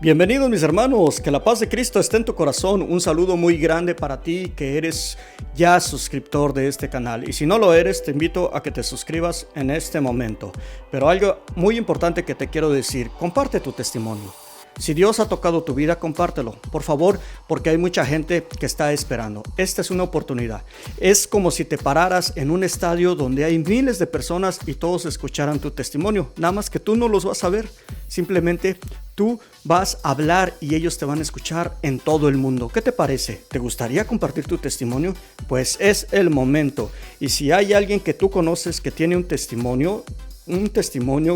Bienvenidos mis hermanos, que la paz de Cristo esté en tu corazón. Un saludo muy grande para ti que eres ya suscriptor de este canal. Y si no lo eres, te invito a que te suscribas en este momento. Pero algo muy importante que te quiero decir, comparte tu testimonio. Si Dios ha tocado tu vida, compártelo, por favor, porque hay mucha gente que está esperando. Esta es una oportunidad. Es como si te pararas en un estadio donde hay miles de personas y todos escucharan tu testimonio. Nada más que tú no los vas a ver. Simplemente tú vas a hablar y ellos te van a escuchar en todo el mundo. ¿Qué te parece? ¿Te gustaría compartir tu testimonio? Pues es el momento. Y si hay alguien que tú conoces que tiene un testimonio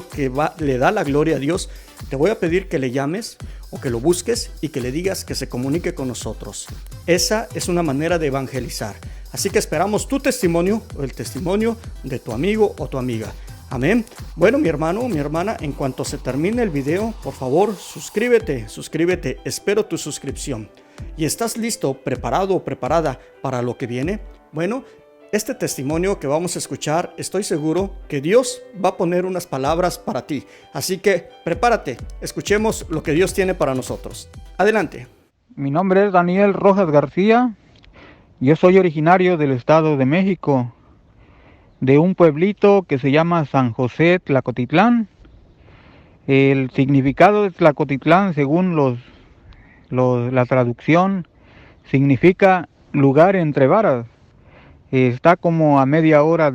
que le da la gloria a Dios, te voy a pedir que le llames o que lo busques y que le digas que se comunique con nosotros. Esa es una manera de evangelizar. Así que esperamos tu testimonio o el testimonio de tu amigo o tu amiga. Amén. Bueno, mi hermano, mi hermana, en cuanto se termine el video, por favor, suscríbete. Espero tu suscripción. ¿Y estás listo, preparado o preparada para lo que viene? Bueno, este testimonio que vamos a escuchar, estoy seguro que Dios va a poner unas palabras para ti. Así que prepárate, escuchemos lo que Dios tiene para nosotros. Adelante. Mi nombre es Daniel Rojas García. Yo soy originario del Estado de México, de un pueblito que se llama San José Tlacotitlán. El significado de Tlacotitlán, según la traducción, significa lugar entre varas. Está como a media hora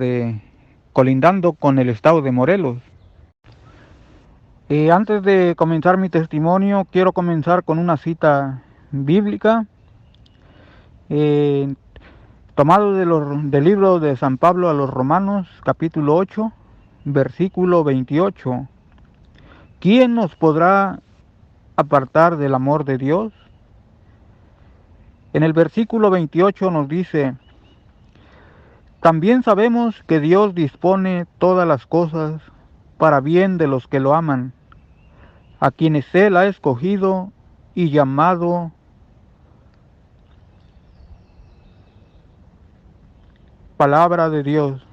colindando con el estado de Morelos. Antes de comenzar mi testimonio, quiero comenzar con una cita bíblica eh, tomado del libro de San Pablo a los Romanos, capítulo 8, versículo 28. ¿Quién nos podrá apartar del amor de Dios? En el versículo 28 nos dice: también sabemos que Dios dispone todas las cosas para bien de los que lo aman, a quienes Él ha escogido y llamado. Palabra de Dios.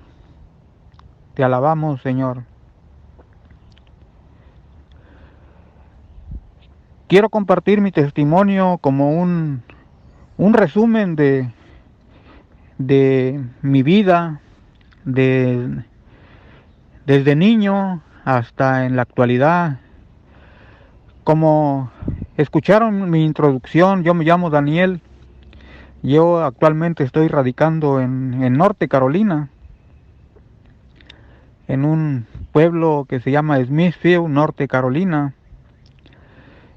Te alabamos, Señor. Quiero compartir mi testimonio como un resumen de mi vida, desde niño hasta en la actualidad. Como escucharon mi introducción, yo me llamo Daniel. Yo actualmente estoy radicando en Norte Carolina, en un pueblo que se llama Smithfield, Norte Carolina.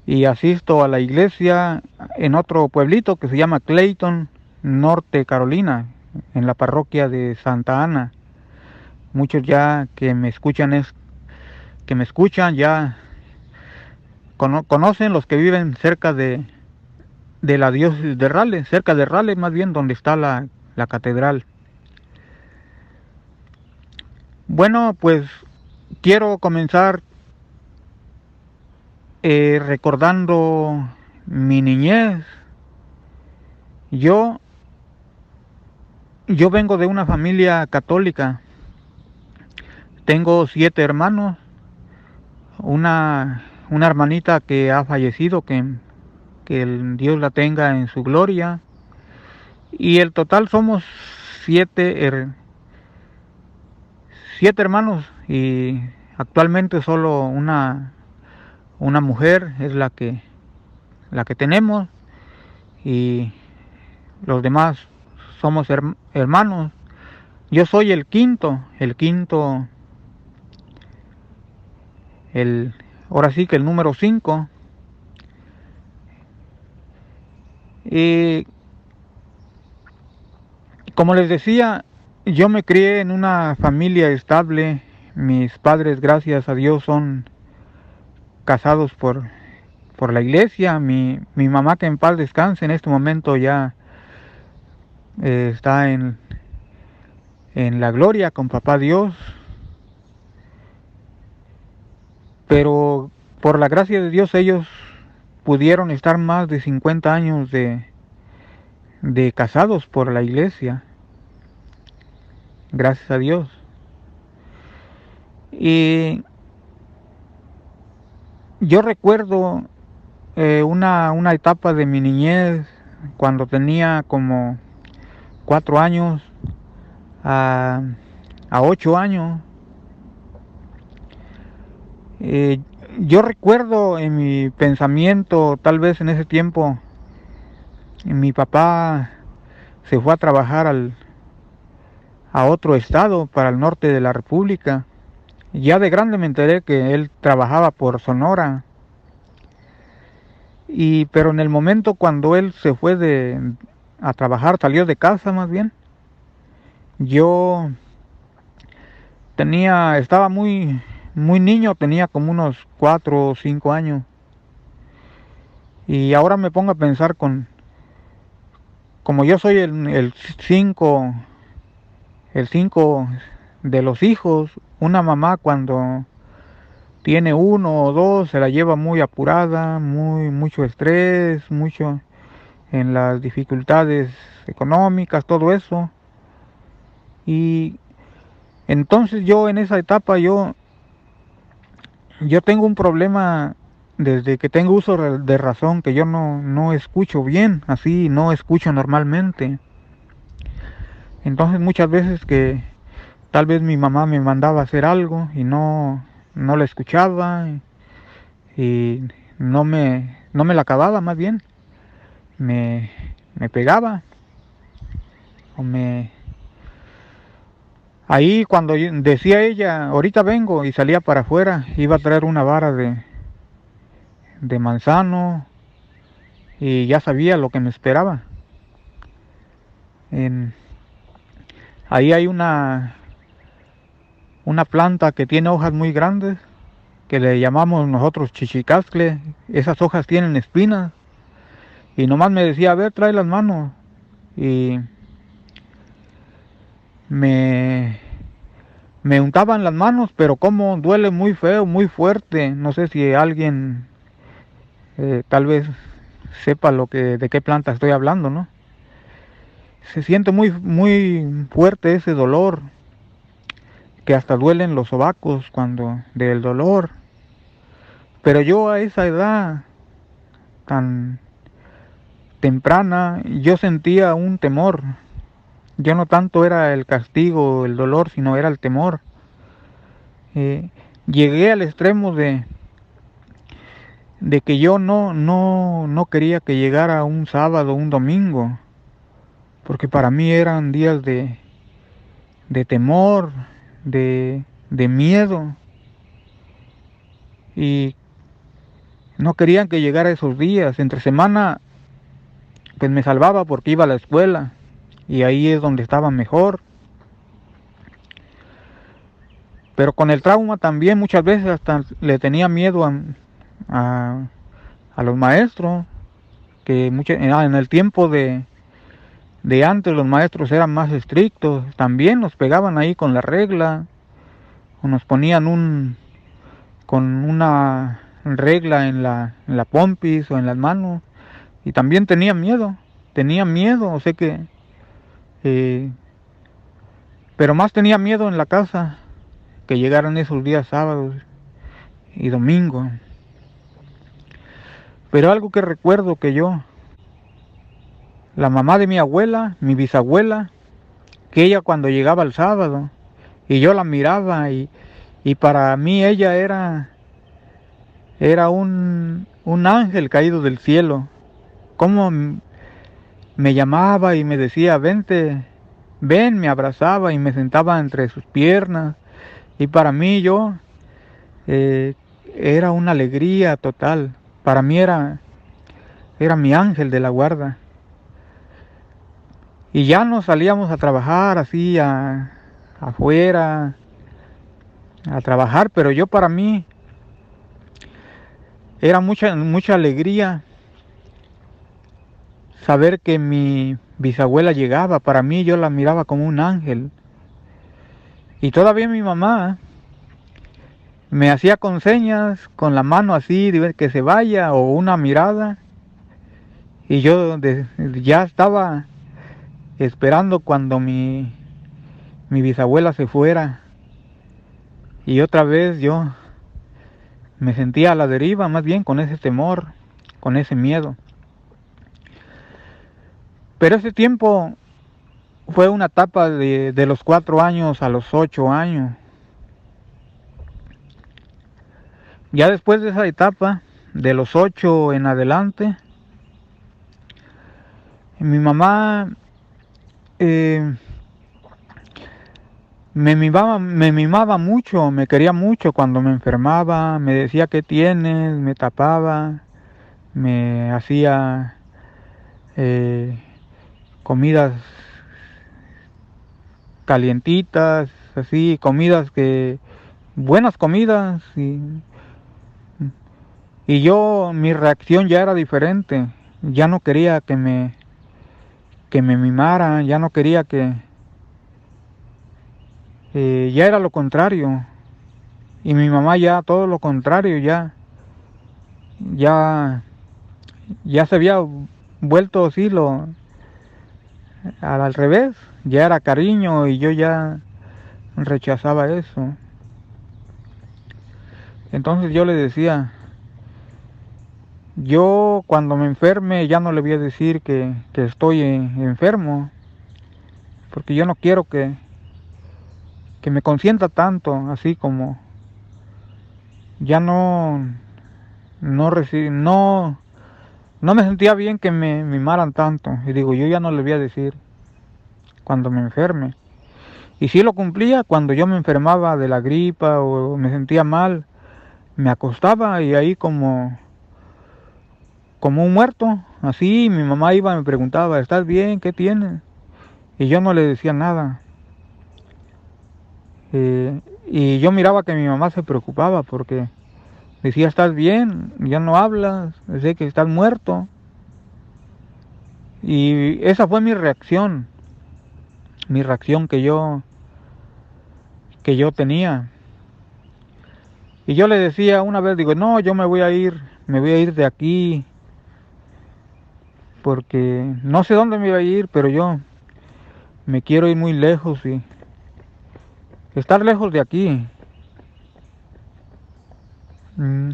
Y asisto a la iglesia en otro pueblito que se llama Clayton, Norte Carolina, en la parroquia de Santa Ana. Muchos ya que me escuchan ya conocen los que viven cerca de la diócesis de Raleigh, cerca de Raleigh más bien, donde está la catedral. Bueno, pues quiero comenzar recordando mi niñez. Yo vengo de una familia católica. Tengo 7 hermanos, una hermanita que ha fallecido, que Dios la tenga en su gloria. Y el total somos 7 hermanos, y actualmente solo una mujer es la que tenemos, y los demás somos hermanos. Yo soy el quinto, ahora sí que el número 5. Y como les decía, yo me crié en una familia estable. Mis padres, gracias a Dios, son casados por la iglesia. Mi mamá, que en paz descanse, en este momento ya está en la gloria con papá Dios. Pero por la gracia de Dios ellos pudieron estar más de 50 años de casados por la iglesia. Gracias a Dios. Y yo recuerdo una etapa de mi niñez cuando tenía como 4 años a, a 8 años. Eh, yo recuerdo en mi pensamiento, tal vez en ese tiempo, mi papá se fue a trabajar a otro estado para el norte de la República. Ya de grande me enteré que él trabajaba por Sonora. Pero en el momento cuando él se fue a trabajar, salió de casa más bien, yo estaba muy niño, tenía como unos 4 o 5 años. Y ahora me pongo a pensar como yo soy el cinco de los hijos, una mamá cuando tiene uno o dos se la lleva muy apurada, mucho estrés, mucho en las dificultades económicas, todo eso. Y entonces yo en esa etapa yo tengo un problema desde que tengo uso de razón, que yo no escucho bien, así no escucho normalmente. Entonces muchas veces que tal vez mi mamá me mandaba a hacer algo y no la escuchaba y no me la acababa, más bien me pegaba o ahí cuando decía ella, ahorita vengo, y salía para afuera, iba a traer una vara de manzano y ya sabía lo que me esperaba. En, Ahí hay una planta que tiene hojas muy grandes, que le llamamos nosotros chichicascle. Esas hojas tienen espinas. Y nomás me decía, a ver, trae las manos. Y me, me untaban las manos, pero como duele muy feo, muy fuerte. No sé si alguien tal vez sepa de qué planta estoy hablando, ¿no? Se siente muy fuerte ese dolor, que hasta duelen los sobacos del dolor. Pero yo a esa edad tan temprana, yo sentía un temor. Yo no tanto era el castigo, el dolor, sino era el temor. Eh, Llegué al extremo de que yo no quería que llegara un sábado, un domingo, porque para mí eran días de temor, de miedo, y no querían que llegara esos días. Entre semana pues me salvaba porque iba a la escuela y ahí es donde estaba mejor. Pero con el trauma también muchas veces hasta le tenía miedo a, a los maestros, que en el tiempo de antes los maestros eran más estrictos, también nos pegaban ahí con la regla, o nos ponían con una regla en la pompis o en las manos, y también tenía miedo, o sea que, eh, pero más tenía miedo en la casa, que llegaran esos días sábados y domingos. Pero algo que recuerdo que la mamá de mi abuela, mi bisabuela, que ella cuando llegaba el sábado y yo la miraba y para mí ella era un ángel caído del cielo. Como me llamaba y me decía, vente, ven, me abrazaba y me sentaba entre sus piernas. Y para mí eh, era una alegría total. Para mí era mi ángel de la guarda. Y ya nos salíamos a trabajar así afuera, a trabajar, pero yo para mí era mucha alegría saber que mi bisabuela llegaba. Para mí yo la miraba como un ángel. Y todavía mi mamá me hacía con señas, con la mano así, de que se vaya, o una mirada. Y yo ya estaba esperando cuando mi bisabuela se fuera. Y otra vez yo me sentía a la deriva, más bien con ese temor. con ese miedo. Pero ese tiempo fue una etapa de los 4 años a los 8 años. Ya después de esa etapa, de los 8 en adelante, mi mamá me mimaba mucho, me quería mucho cuando me enfermaba, me decía qué tienes, me tapaba, me hacía comidas calientitas, así, buenas comidas, y yo, mi reacción ya era diferente, ya no quería que me mimaran, ya no quería ya era lo contrario, y mi mamá ya todo lo contrario, ya, ya se había vuelto así al revés, ya era cariño y yo ya rechazaba eso. Entonces yo le decía, yo cuando me enferme ya no le voy a decir que estoy enfermo, porque yo no quiero que me consienta tanto, así como ya no me sentía bien que me mimaran tanto. Y digo, yo ya no le voy a decir cuando me enferme. Y sí lo cumplía cuando yo me enfermaba de la gripa o me sentía mal, me acostaba y ahí como un muerto, así mi mamá iba y me preguntaba, ¿estás bien? ¿Qué tienes? Y yo no le decía nada. Y yo miraba que mi mamá se preocupaba porque decía, ¿estás bien? Ya no hablas, sé que estás muerto. Y esa fue mi reacción que yo tenía. Y yo le decía una vez, digo, no, yo me voy a ir de aquí, porque no sé dónde me iba a ir, pero yo me quiero ir muy lejos y estar lejos de aquí. Mm.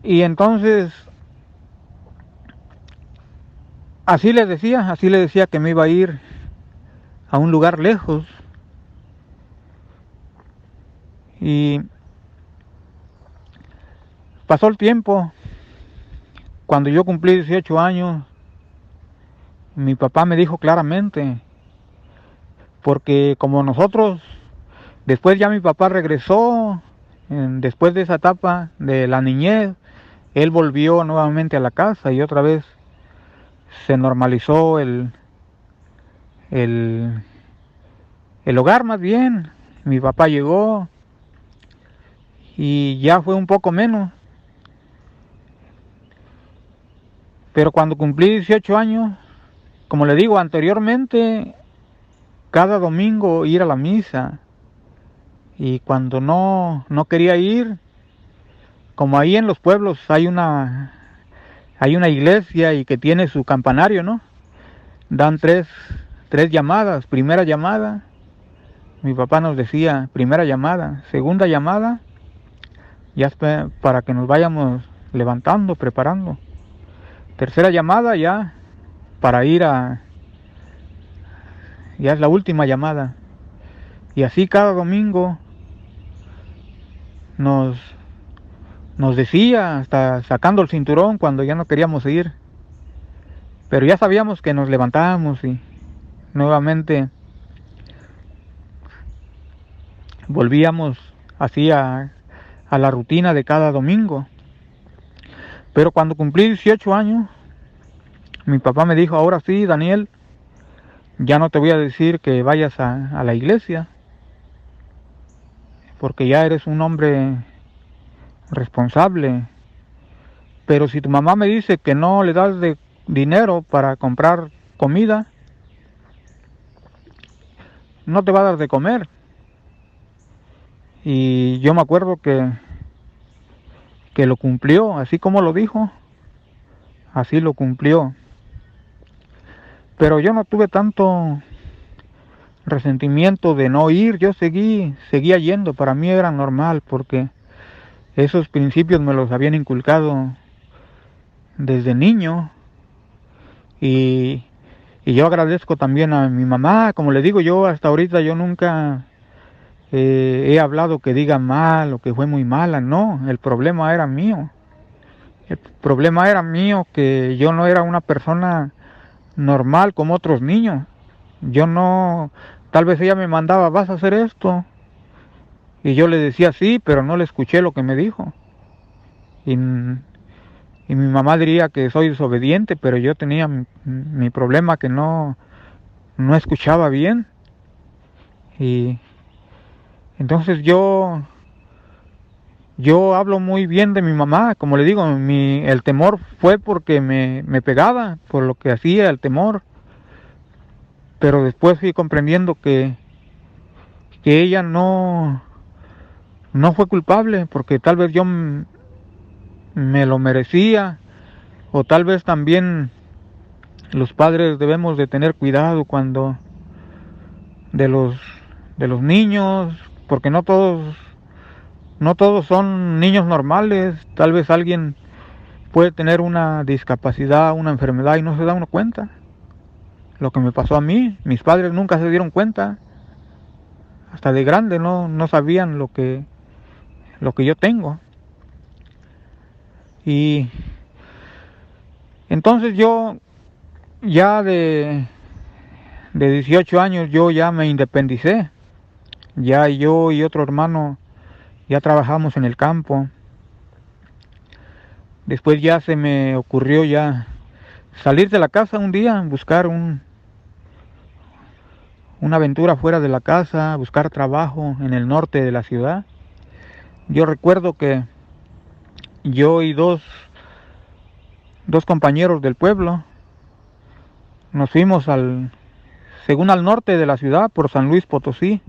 Y entonces, así le decía que me iba a ir a un lugar lejos. Y pasó el tiempo. Cuando yo cumplí 18 años, mi papá me dijo claramente, porque como nosotros, después ya mi papá regresó, después de esa etapa de la niñez, él volvió nuevamente a la casa y otra vez se normalizó el, el hogar más bien. Mi papá llegó y ya fue un poco menos. Pero cuando cumplí 18 años, como le digo anteriormente, cada domingo ir a la misa. Y cuando no quería ir, como ahí en los pueblos hay una iglesia y que tiene su campanario, ¿no? Dan tres llamadas. Primera llamada, mi papá nos decía, primera llamada. Segunda llamada, ya para que nos vayamos levantando, preparando. Tercera llamada ya para ya es la última llamada. Y así cada domingo nos decía, hasta sacando el cinturón cuando ya no queríamos ir. Pero ya sabíamos que nos levantábamos y nuevamente volvíamos así a la rutina de cada domingo. Pero cuando cumplí 18 años, mi papá me dijo, ahora sí, Daniel, ya no te voy a decir que vayas a la iglesia, porque ya eres un hombre responsable. Pero si tu mamá me dice que no le das de dinero para comprar comida, no te va a dar de comer. Y yo me acuerdo que lo cumplió, así como lo dijo, así lo cumplió. Pero yo no tuve tanto resentimiento de no ir, yo seguía yendo, para mí era normal, porque Esos principios me los habían inculcado desde niño y, y yo agradezco también a mi mamá. Como le digo, yo hasta ahorita yo nunca he hablado que diga mal o que fue muy mala. No, el problema era mío. El problema era mío, que yo no era una persona normal como otros niños. Yo no, tal vez ella me mandaba, vas a hacer esto, y yo le decía sí, pero no le escuché lo que me dijo. Y, y mi mamá diría que soy desobediente, pero yo tenía mi problema, que no escuchaba bien. Y entonces yo hablo muy bien de mi mamá. Como le digo, el temor fue porque me pegaba, por lo que hacía el temor. Pero después fui comprendiendo que ella no fue culpable, porque tal vez yo me lo merecía, o tal vez también los padres debemos de tener cuidado cuando de los niños, porque no todos son niños normales. Tal vez alguien puede tener una discapacidad, una enfermedad y no se da uno cuenta. Lo que me pasó a mí, mis padres nunca se dieron cuenta, hasta de grande no sabían lo que yo tengo. Y entonces yo ya de 18 años yo ya me independicé. Ya yo y otro hermano ya trabajamos en el campo. Después ya se me ocurrió ya salir de la casa un día, buscar una aventura fuera de la casa, buscar trabajo en el norte de la ciudad. Yo recuerdo que yo y dos compañeros del pueblo nos fuimos según al norte de la ciudad, por San Luis Potosí,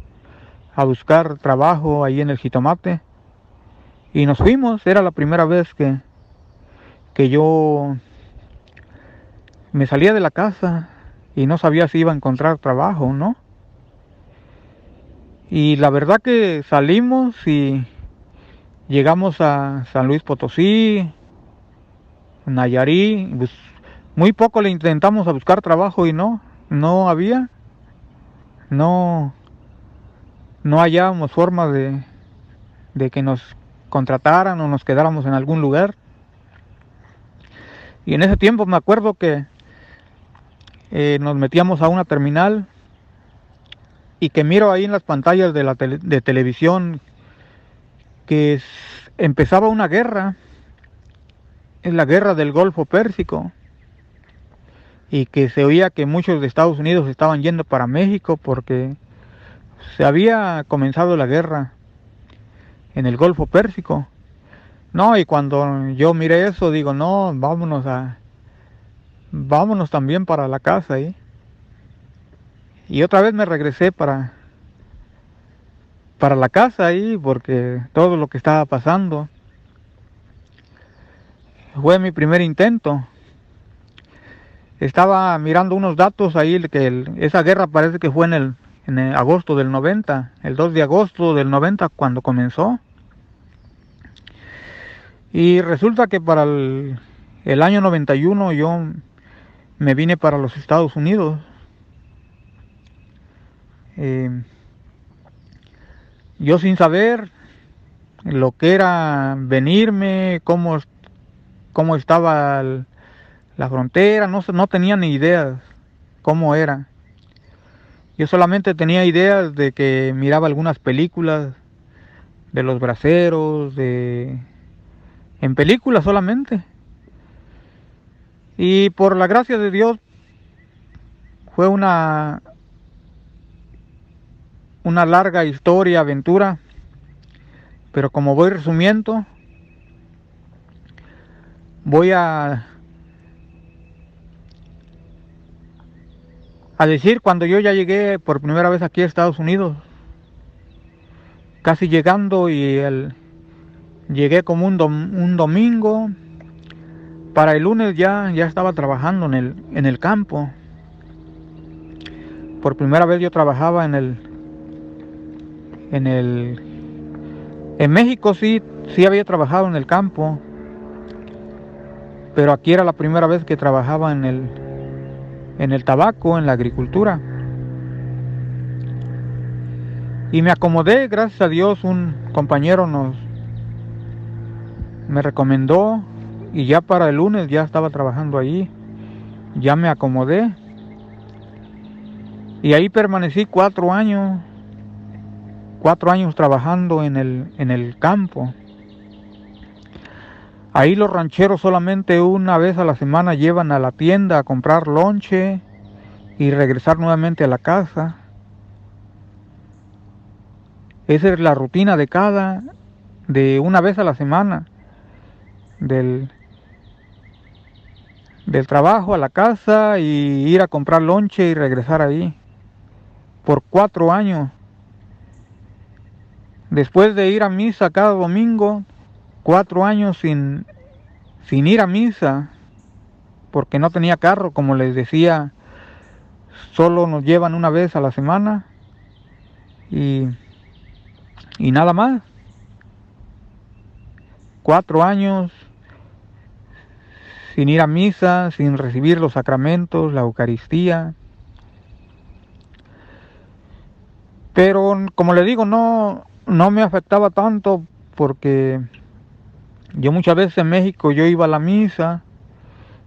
a buscar trabajo ahí en el Jitomate. Y nos fuimos. Era la primera vez que yo me salía de la casa y no sabía si iba a encontrar trabajo o no. Y la verdad que salimos y llegamos a San Luis Potosí, Nayarit. Pues muy poco le intentamos a buscar trabajo y no había, no hallábamos forma de que nos contrataran o nos quedáramos en algún lugar. Y en ese tiempo me acuerdo que nos metíamos a una terminal y que miro ahí en las pantallas de televisión que empezaba una guerra, es la guerra del Golfo Pérsico, y que se oía que muchos de Estados Unidos estaban yendo para México porque se había comenzado la guerra en el Golfo Pérsico. No, y cuando yo miré eso, digo, no, vámonos también para la casa ahí. Y otra vez me regresé para la casa ahí, porque todo lo que estaba pasando fue mi primer intento. Estaba mirando unos datos ahí, que esa guerra parece que fue en el agosto del 90, el 2 de agosto del 90 cuando comenzó. Y resulta que para el año 91 yo me vine para los Estados Unidos. Yo sin saber lo que era venirme, cómo estaba la frontera, no tenía ni ideas cómo era. Yo solamente tenía ideas de que miraba algunas películas de los braceros, en películas solamente. Y por la gracia de Dios fue una larga historia, aventura, pero como voy resumiendo, voy a decir cuando yo ya llegué por primera vez aquí a Estados Unidos, casi llegando, y llegué como un domingo. Para el lunes ya estaba trabajando en el campo. Por primera vez yo trabajaba en México. Sí Sí había trabajado en el campo, pero aquí era la primera vez que trabajaba en el tabaco, en la agricultura. Y me acomodé, gracias a Dios, un compañero me recomendó y ya para el lunes ya estaba trabajando ahí. Ya me acomodé y ahí permanecí 4 años, 4 años trabajando en el campo. Ahí los rancheros solamente una vez a la semana llevan a la tienda a comprar lonche y regresar nuevamente a la casa. Esa es la rutina de una vez a la semana, del, del trabajo a la casa y ir a comprar lonche y regresar ahí. Por 4 años. Después de ir a misa cada domingo, 4 años sin ir a misa, porque no tenía carro, como les decía, solo nos llevan una vez a la semana y, y nada más. 4 años sin ir a misa, sin recibir los sacramentos, la Eucaristía. Pero como le digo, no me afectaba tanto porque yo muchas veces en México yo iba a la misa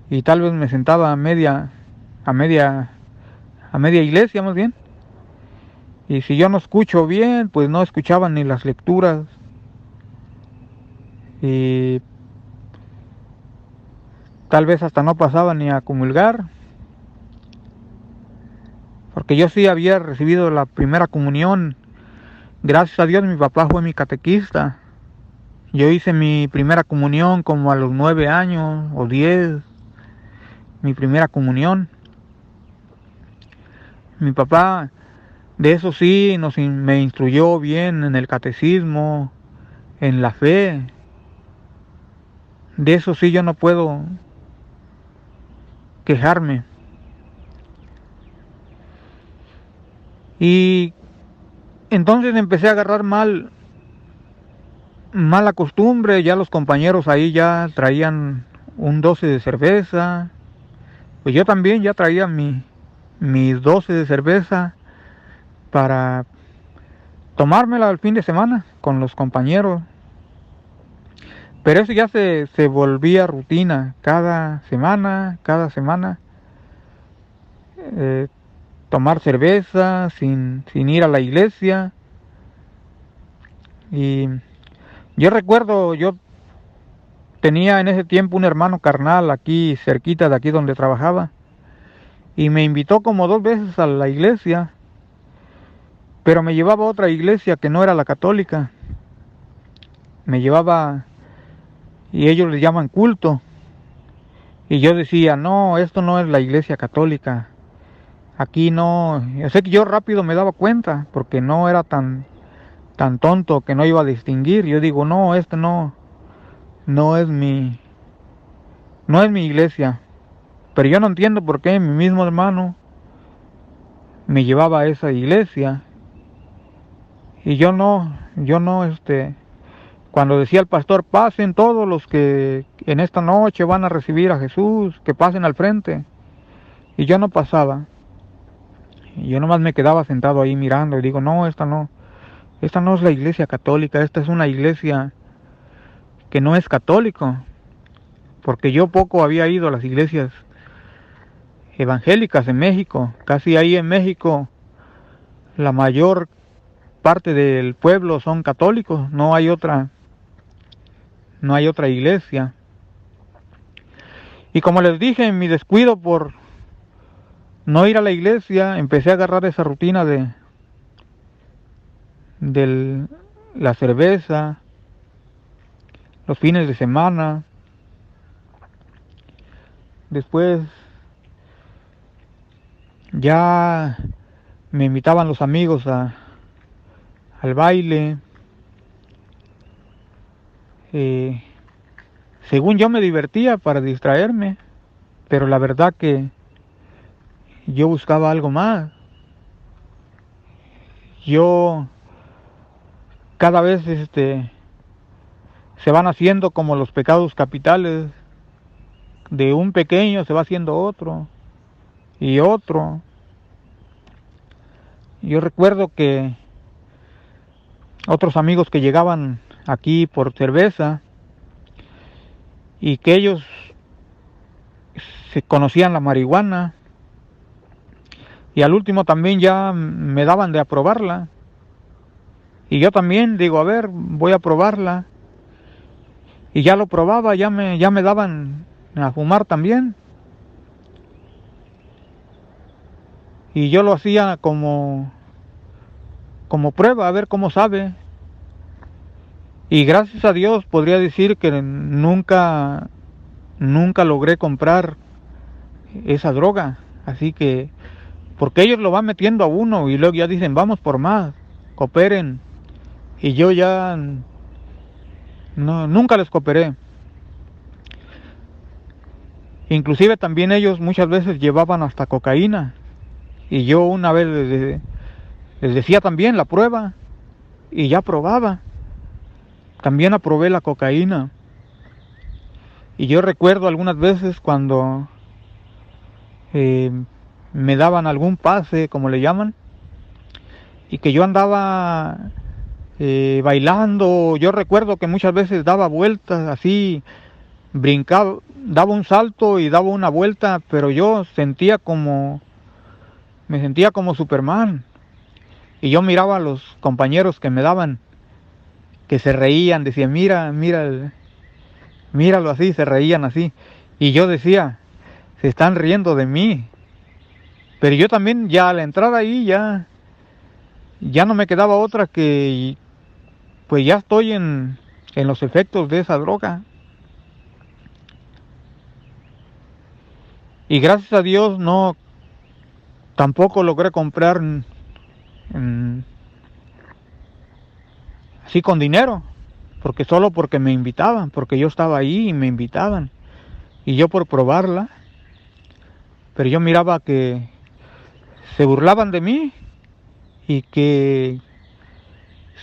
y tal vez me sentaba a media, a media iglesia más bien. Y si yo no escucho bien, pues no escuchaba ni las lecturas. Y tal vez hasta no pasaba ni a comulgar. Porque yo sí había recibido la primera comunión. Gracias a Dios mi papá fue mi catequista. Yo hice mi primera comunión como a los 9 años o 10. Mi primera comunión. Mi papá de eso sí me instruyó bien en el catecismo, en la fe. De eso sí yo no puedo quejarme. Y entonces empecé a agarrar mala costumbre. Ya los compañeros ahí ya traían un 12 de cerveza. Pues yo también ya traía mis 12 de cerveza para tomármela al fin de semana con los compañeros. Pero eso ya se volvía rutina. Cada semana, eh, tomar cerveza sin ir a la iglesia. Y yo recuerdo, yo tenía en ese tiempo un hermano carnal aquí cerquita de aquí donde trabajaba y me invitó como 2 veces a la iglesia, pero me llevaba a otra iglesia que no era la católica. Me llevaba, y ellos le llaman culto, y yo decía, no, esto no es la iglesia católica, aquí no. Yo sé que yo rápido me daba cuenta porque no era tan tonto que no iba a distinguir. Yo digo, no, esto no es mi iglesia. Pero yo no entiendo por qué mi mismo hermano me llevaba a esa iglesia y yo no, cuando decía el pastor, pasen todos los que en esta noche van a recibir a Jesús, que pasen al frente, y yo no pasaba. Y yo nomás me quedaba sentado ahí mirando y digo, no, esta no es la iglesia católica, esta es una iglesia que no es católico, porque yo poco había ido a las iglesias evangélicas en México. Casi ahí en México la mayor parte del pueblo son católicos, no hay otra iglesia. Y como les dije, en mi descuido por no ir a la iglesia, empecé a agarrar esa rutina de la cerveza, los fines de semana. Después ya me invitaban los amigos al baile. Según yo me divertía para distraerme, pero la verdad que yo buscaba algo más. Yo cada vez se van haciendo como los pecados capitales. De un pequeño se va haciendo otro y otro. Yo recuerdo que otros amigos que llegaban aquí por cerveza y que ellos se conocían la marihuana y al último también ya me daban de aprobarla y yo también digo, a ver, voy a probarla y ya lo probaba, ya me daban a fumar también y yo lo hacía como prueba, a ver cómo sabe. Y gracias a Dios podría decir que nunca logré comprar esa droga. Así que, porque ellos lo van metiendo a uno y luego ya dicen, vamos por más, cooperen. Y yo ya nunca les cooperé. Inclusive también ellos muchas veces llevaban hasta cocaína. Y yo una vez les decía también la prueba. Y ya probaba. También aprobé la cocaína. Y yo recuerdo algunas veces cuando me daban algún pase, como le llaman, y que yo andaba bailando. Yo recuerdo que muchas veces daba vueltas así, brincaba, daba un salto y daba una vuelta, pero yo me sentía como Superman. Y yo miraba a los compañeros que me daban, que se reían, decían, míralo así, se reían así. Y yo decía, se están riendo de mí. Pero yo también ya al entrar ahí ya no me quedaba otra que pues ya estoy en los efectos de esa droga. Y gracias a Dios tampoco logré comprar así con dinero, solo porque me invitaban, porque yo estaba ahí y me invitaban. Y yo por probarla, pero yo miraba que se burlaban de mí y que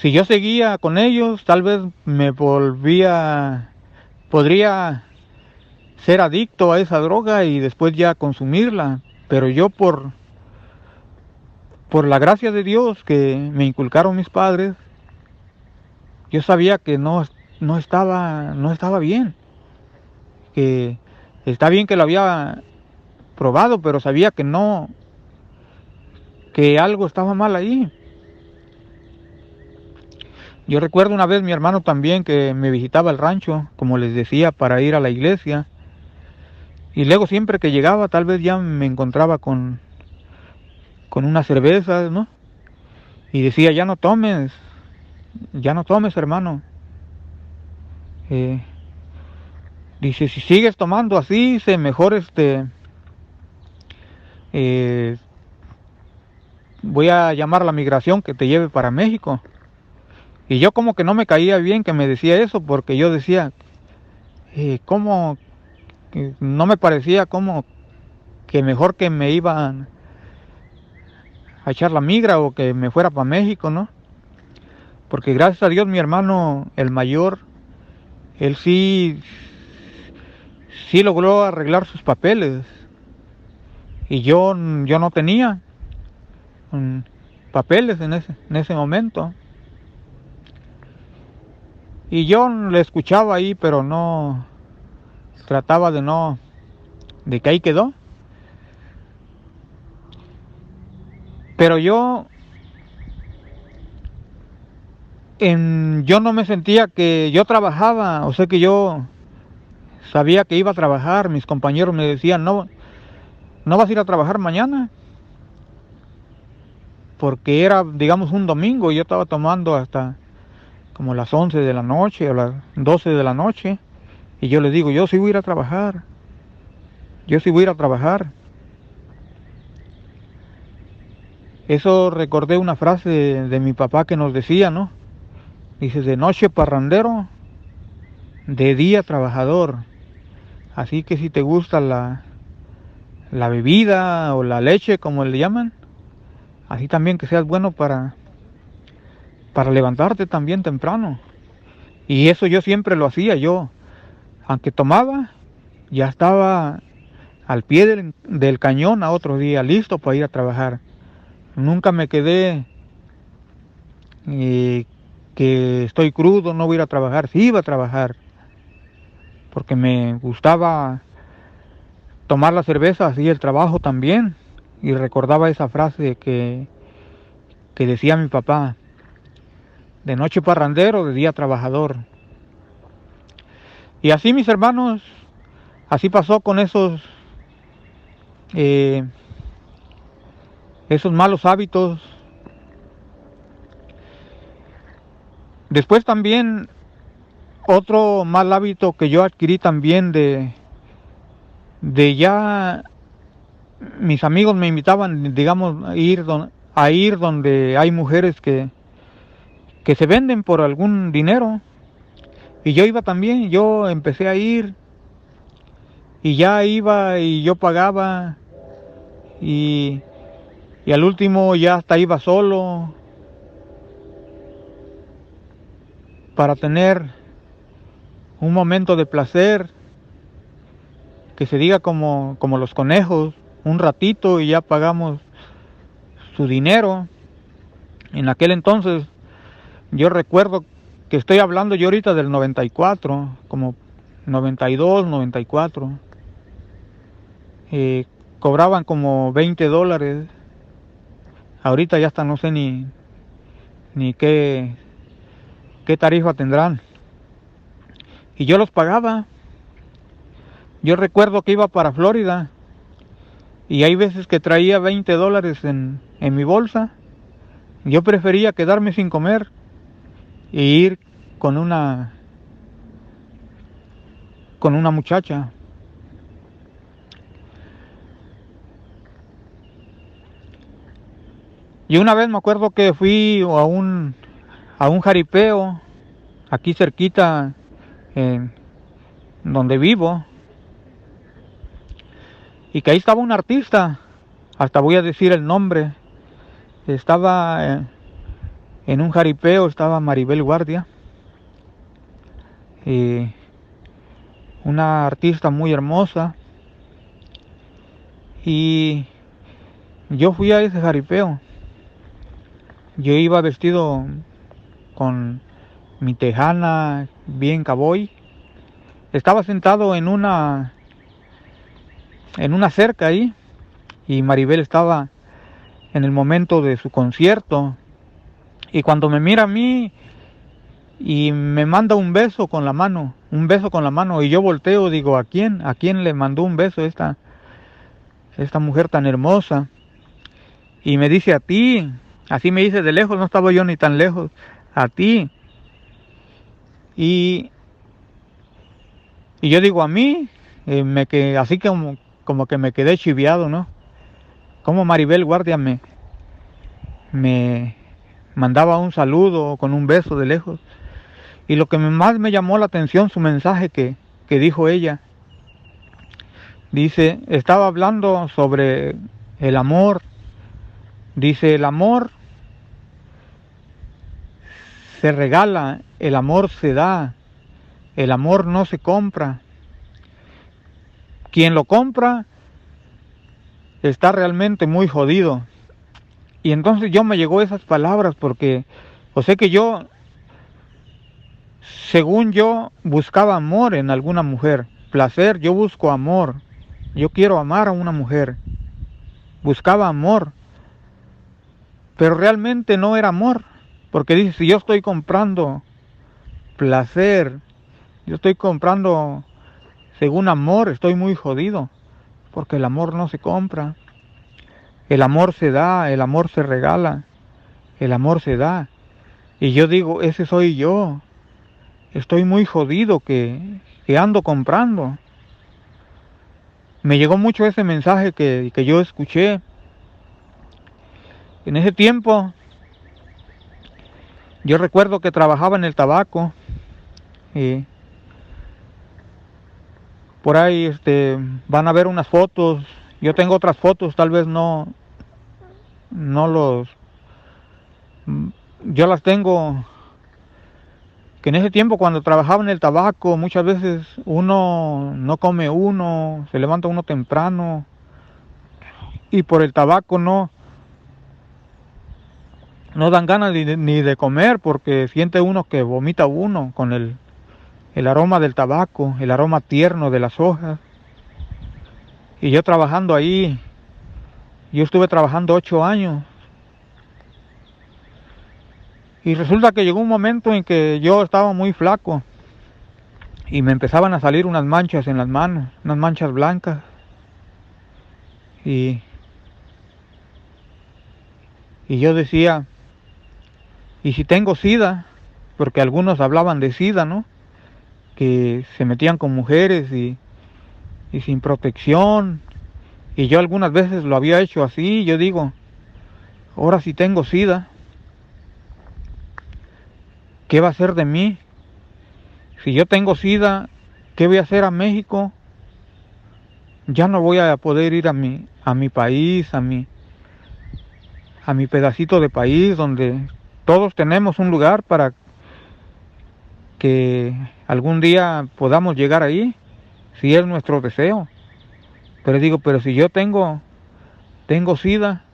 si yo seguía con ellos, tal vez podría ser adicto a esa droga y después ya consumirla. Pero yo por la gracia de Dios que me inculcaron mis padres, yo sabía que no estaba bien. Que está bien que lo había probado, pero sabía que algo estaba mal ahí. Yo recuerdo una vez mi hermano también que me visitaba al rancho, como les decía, para ir a la iglesia. Y luego siempre que llegaba, tal vez ya me encontraba con una cerveza, ¿no? Y decía, ya no tomes, hermano. Dice, si sigues tomando así, mejor voy a llamar a la migración que te lleve para México. Y yo como que no me caía bien que me decía eso, porque yo decía, ¿cómo? No me parecía como que mejor que me iban a echar la migra o que me fuera para México, ¿no? Porque gracias a Dios mi hermano, el mayor, él sí logró arreglar sus papeles. Y yo no tenía papeles en ese momento. Y yo le escuchaba ahí, pero no, trataba de que ahí quedó. Pero yo no me sentía que yo trabajaba, o sea que yo sabía que iba a trabajar. Mis compañeros me decían, no vas a ir a trabajar mañana, porque era, digamos, un domingo y yo estaba tomando hasta como las 11 de la noche o las 12 de la noche. Y yo les digo, yo sí voy a ir a trabajar. Eso recordé una frase de mi papá que nos decía, ¿no? Dice, de noche parrandero, de día trabajador. Así que si te gusta la bebida o la leche, como le llaman, así también que seas bueno para levantarte también temprano. Y eso yo siempre lo hacía. Yo, aunque tomaba, ya estaba al pie del cañón a otro día, listo para ir a trabajar. Nunca me quedé que estoy crudo, no voy a ir a trabajar. Sí iba a trabajar, porque me gustaba tomar la cerveza y el trabajo también. Y recordaba esa frase que decía mi papá: de noche parrandero, de día trabajador. Y así, mis hermanos, así pasó con eh, esos malos hábitos. Después también otro mal hábito que yo adquirí también de ya mis amigos me invitaban, digamos, a ir donde hay mujeres que se venden por algún dinero. Y yo iba también, yo empecé a ir y ya iba y yo pagaba y, y al último ya hasta iba solo para tener un momento de placer, que se diga como los conejos, un ratito y ya pagamos su dinero. En aquel entonces yo recuerdo que estoy hablando yo ahorita del 94, como 92, 94. Cobraban como $20. Ahorita ya hasta no sé ni qué tarifa tendrán. Y yo los pagaba. Yo recuerdo que iba para Florida y hay veces que traía $20 en mi bolsa. Yo prefería quedarme sin comer e ir con una muchacha. Y una vez me acuerdo que fui a un jaripeo aquí cerquita donde vivo, y que ahí estaba un artista, hasta voy a decir el nombre. Estaba en un jaripeo, estaba Maribel Guardia, una artista muy hermosa, y yo fui a ese jaripeo. Yo iba vestido con mi tejana bien cowboy. Estaba sentado en una cerca ahí, y Maribel estaba en el momento de su concierto, y cuando me mira a mí y me manda un beso con la mano, y yo volteo, digo, ¿a quién le mandó un beso esta mujer tan hermosa? Y me dice, a ti. Así me dice de lejos, no estaba yo ni tan lejos. A ti. Y yo digo, a mí, así como que me quedé chiviado, ¿no? Como Maribel Guardia me mandaba un saludo con un beso de lejos. Y lo que más me llamó la atención, su mensaje que dijo ella. Dice, estaba hablando sobre el amor. Dice, el amor se regala, el amor se da, el amor no se compra. Quien lo compra está realmente muy jodido. Y entonces yo me llegó esas palabras porque, o sea que yo, según yo, buscaba amor en alguna mujer, placer, yo busco amor, yo quiero amar a una mujer, buscaba amor, pero realmente no era amor, porque dice, si yo estoy comprando placer, yo estoy comprando según amor, estoy muy jodido, porque el amor no se compra, el amor se da, el amor se regala, el amor se da. Y yo digo, ese soy yo, estoy muy jodido que ando comprando. Me llegó mucho ese mensaje que yo escuché. En ese tiempo, yo recuerdo que trabajaba en el tabaco, y por ahí van a ver unas fotos. Yo tengo otras fotos, tal vez no yo las tengo que en ese tiempo cuando trabajaba en el tabaco, muchas veces uno no come uno, se levanta uno temprano y por el tabaco no dan ganas ni de comer porque siente uno que vomita uno con el aroma del tabaco, el aroma tierno de las hojas. Y yo trabajando ahí, yo estuve trabajando 8 años. Y resulta que llegó un momento en que yo estaba muy flaco y me empezaban a salir unas manchas en las manos, unas manchas blancas. Y yo decía, ¿y si tengo sida? Porque algunos hablaban de sida, ¿no? Que se metían con mujeres y sin protección. Y yo algunas veces lo había hecho así. Yo digo, ahora si tengo sida, ¿qué va a ser de mí? Si yo tengo sida, ¿qué voy a hacer a México? Ya no voy a poder ir a mi país, a mi pedacito de país donde todos tenemos un lugar para que algún día podamos llegar ahí, si es nuestro deseo. Pero digo, pero si yo tengo sida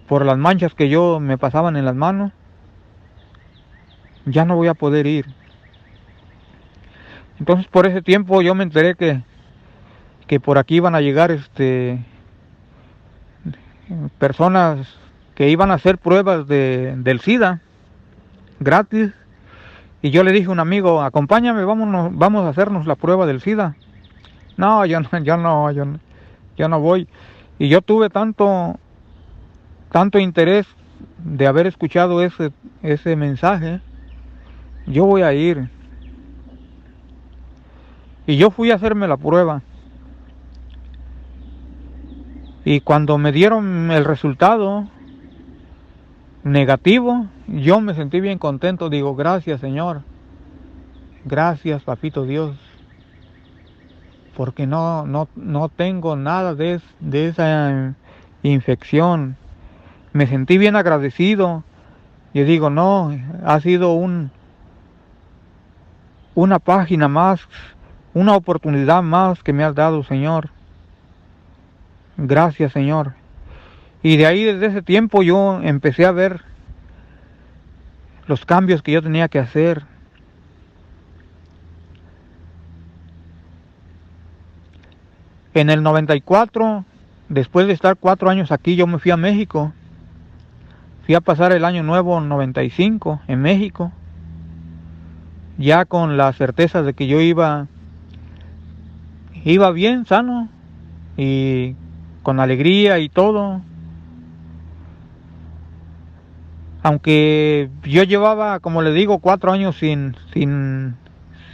por las manchas que yo me pasaban en las manos, ya no voy a poder ir. Entonces por ese tiempo yo me enteré que por aquí iban a llegar personas que iban a hacer pruebas del SIDA gratis. Y yo le dije a un amigo, acompáñame, vamos a hacernos la prueba del SIDA. No, yo no voy. Y yo tuve tanto interés de haber escuchado ese mensaje. Yo voy a ir. Y yo fui a hacerme la prueba. Y cuando me dieron el resultado negativo, yo me sentí bien contento. Digo, gracias Señor, gracias Papito Dios, porque no tengo nada de esa infección. Me sentí bien agradecido. Yo digo, no, ha sido una página más, una oportunidad más que me has dado, Señor. Gracias, Señor. Y de ahí, desde ese tiempo, yo empecé a ver los cambios que yo tenía que hacer. En el 94, después de estar 4 años aquí, yo me fui a México. Fui a pasar el año nuevo 95 en México, ya con la certeza de que yo iba bien, sano y con alegría y todo. Aunque yo llevaba, como le digo, 4 años sin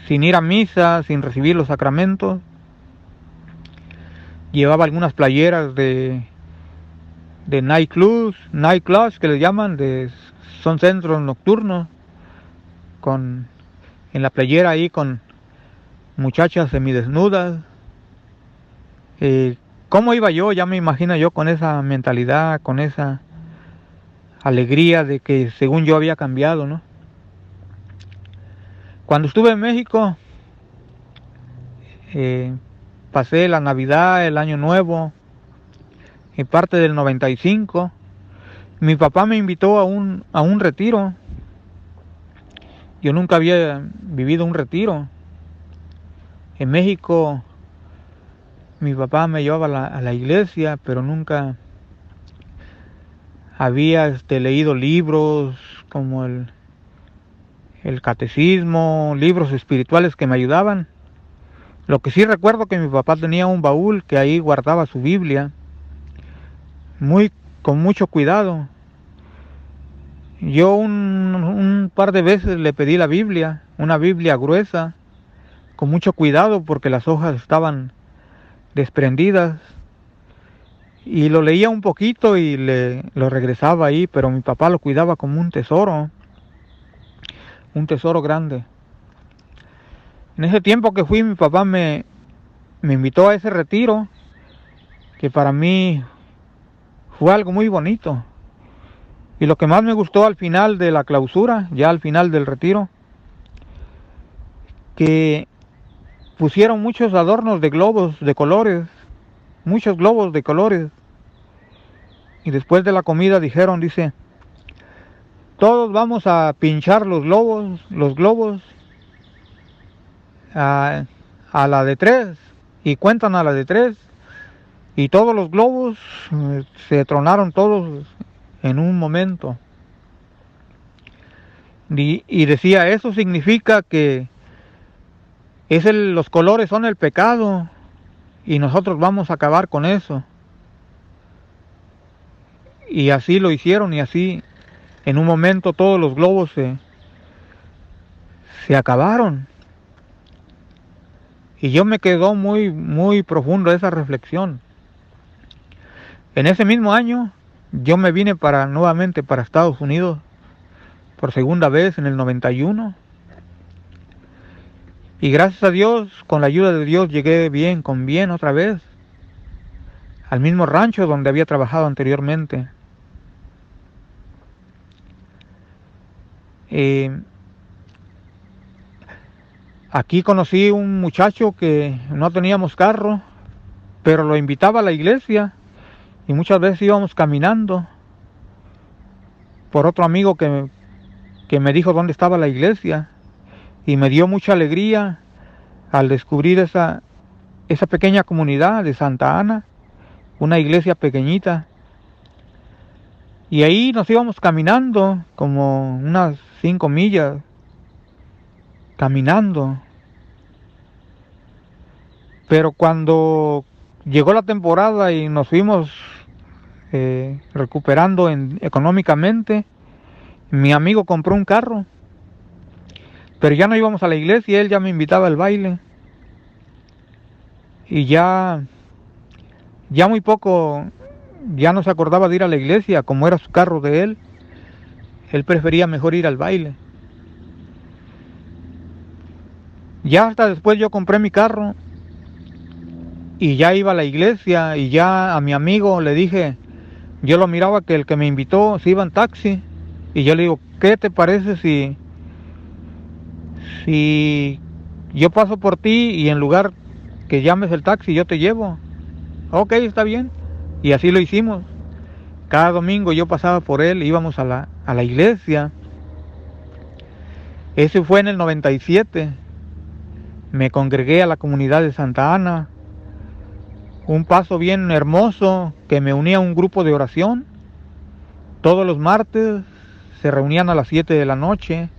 ir a misa, sin recibir los sacramentos. Llevaba algunas playeras de nightclubs que les llaman, son centros nocturnos, en la playera ahí con muchachas semidesnudas. ¿Cómo iba yo? Ya me imagino yo con esa mentalidad, con esa alegría de que según yo había cambiado, ¿no? Cuando estuve en México, pasé la Navidad, el Año Nuevo y parte del 95. Mi papá me invitó a un retiro. Yo nunca había vivido un retiro. En México mi papá me llevaba a la iglesia, pero nunca había leído libros como el catecismo, libros espirituales que me ayudaban. Lo que sí recuerdo que mi papá tenía un baúl que ahí guardaba su Biblia, con mucho cuidado. Yo un par de veces le pedí la Biblia, una Biblia gruesa, con mucho cuidado porque las hojas estaban desprendidas. Y lo leía un poquito y lo regresaba ahí, pero mi papá lo cuidaba como un tesoro grande. En ese tiempo que fui, mi papá me invitó a ese retiro, que para mí fue algo muy bonito. Y lo que más me gustó al final de la clausura, ya al final del retiro, que pusieron muchos adornos de globos de colores, muchos globos de colores. Y después de la comida dijeron, dice, todos vamos a pinchar los globos a la de 3. Y cuentan a la de 3. Y todos los globos se tronaron todos en un momento. Y decía, eso significa que los colores son el pecado y nosotros vamos a acabar con eso. Y así lo hicieron, y así en un momento todos los globos se acabaron. Y yo me quedó muy, muy profundo esa reflexión. En ese mismo año yo me vine nuevamente para Estados Unidos por segunda vez en el 91. Y gracias a Dios, con la ayuda de Dios, llegué con bien otra vez al mismo rancho donde había trabajado anteriormente. Aquí conocí un muchacho que no teníamos carro, pero lo invitaba a la iglesia y muchas veces íbamos caminando por otro amigo que me dijo dónde estaba la iglesia, y me dio mucha alegría al descubrir esa pequeña comunidad de Santa Ana, una iglesia pequeñita. Y ahí nos íbamos caminando como unas 5 millas, caminando. Pero cuando llegó la temporada y nos fuimos recuperando económicamente, mi amigo compró un carro, pero ya no íbamos a la iglesia, él ya me invitaba al baile. Y ya muy poco, ya no se acordaba de ir a la iglesia, como era su carro de él prefería mejor ir al baile. Ya hasta después yo compré mi carro y ya iba a la iglesia, y ya a mi amigo le dije, yo lo miraba que el que me invitó se iba en taxi, y yo le digo, ¿qué te parece si yo paso por ti y en lugar que llames el taxi yo te llevo? Ok, está bien. Y así lo hicimos. Cada domingo yo pasaba por él, íbamos a la iglesia. Ese fue en el 97. Me congregué a la comunidad de Santa Ana. Un paso bien hermoso que me unía a un grupo de oración. Todos los martes se reunían a las 7 de la noche,